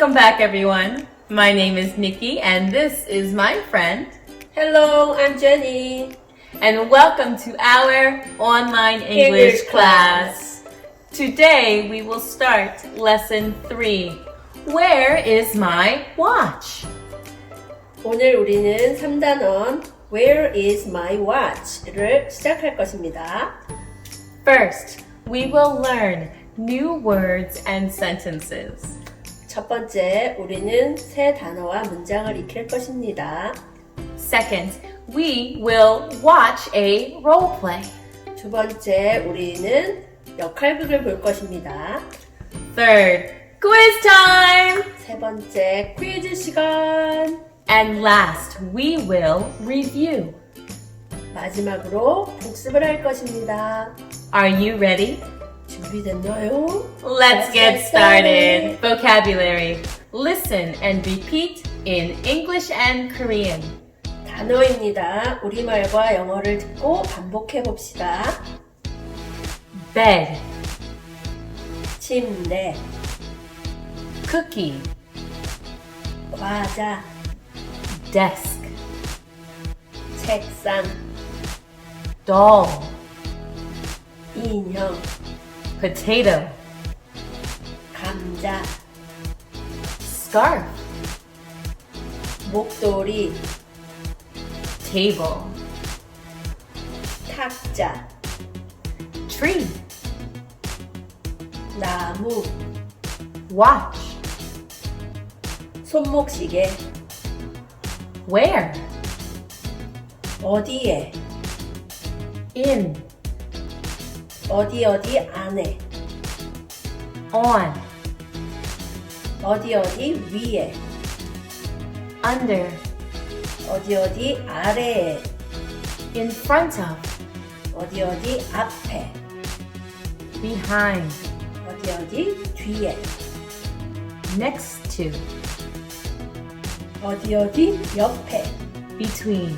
Welcome back, everyone. My name is Niki, and this is my friend. Hello, I'm Jenny. And welcome to our online English class. Today, we will start lesson 3. Where is my watch? 오늘 우리는 3단원 Where is my watch?를 시작할 것입니다. First, we will learn new words and sentences. 첫 번째, 우리는 새 단어와 문장을 익힐 것입니다. Second, we will watch a role play. 두 번째, 우리는 역할극을 볼 것입니다. Third, quiz time! 세 번째, 퀴즈 시간. And last, we will review. 마지막으로 복습을 할 것입니다. Are you ready? 준비됐나요? Let's get started. Vocabulary. Listen and repeat in English and Korean. 단어입니다. 우리말과 영어를 듣고 반복해 봅시다. Bed, 침대, cookie, 과자, desk, 책상, doll, 인형, potato, 감자, scarf, 목도리, table, 탁자, tree, 나무, watch, 손목시계, where, 어디에, in, 어디 안에, on, 어디 위에, under, 어디 아래에, in front of, 어디 앞에, behind, 어디 뒤에, next to, 어디 옆에, between.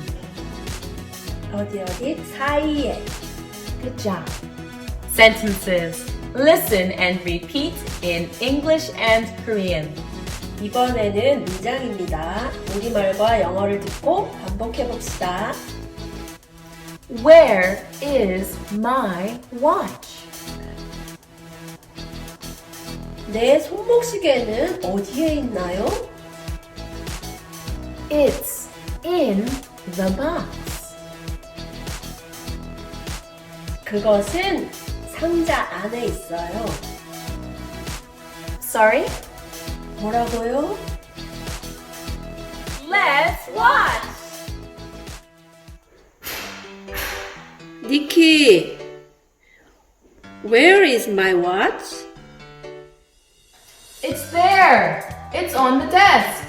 어디 사이에. Good job. Sentences. Listen and repeat in English and Korean. 이번에는 문장입니다. 우리말과 영어를 듣고 반복해 봅시다. Where is my watch? 내 손목시계는 어디에 있나요? It's in the box. 그것은 상자 안에 있어요. Sorry? 뭐라고요? Let's watch! Niki, where is my watch? It's there! It's on the desk!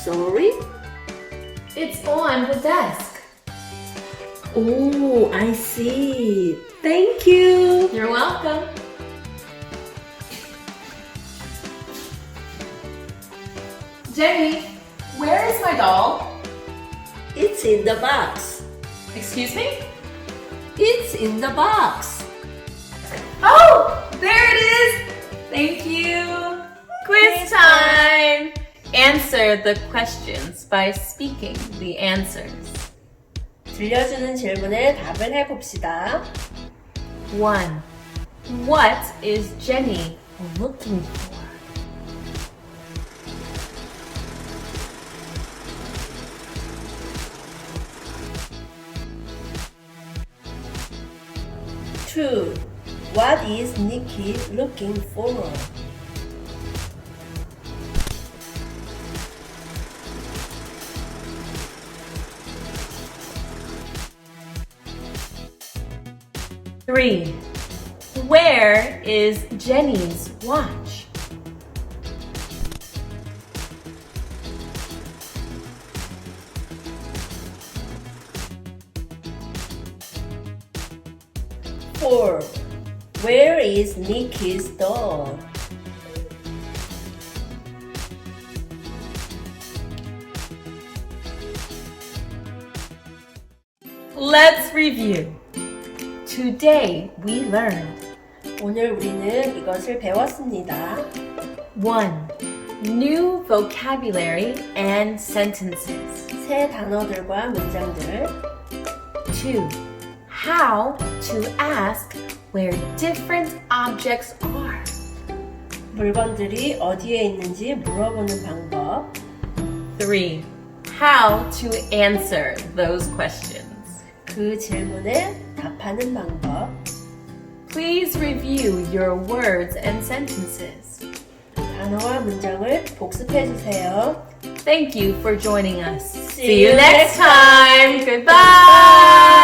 Sorry? It's on the desk. Oh, I see. Thank you. You're welcome. Jenny, where is my doll? It's in the box. Excuse me? It's in the box. Oh, there it is. Thank you. Quiz time. Answer the questions by speaking the answers. 들려주는 질문에 답을 해봅시다. 1. What is Jenny looking for? Two. What is Niki looking for? 3. Where is Jenny's watch? 4. Where is Niki's doll? 'Let's review. Today we learned 오늘 우리는 이것을 배웠습니다. 1. New vocabulary and sentences. 새 단어들과 문장들. 2. How to ask where different objects are. 물건들이 어디에 있는지 물어보는 방법. 3. How to answer those questions. 그 질문에 답하는 방법. Please review your words and sentences. 단어와 문장을 복습해 주세요. Thank you for joining us. See you next time. Goodbye.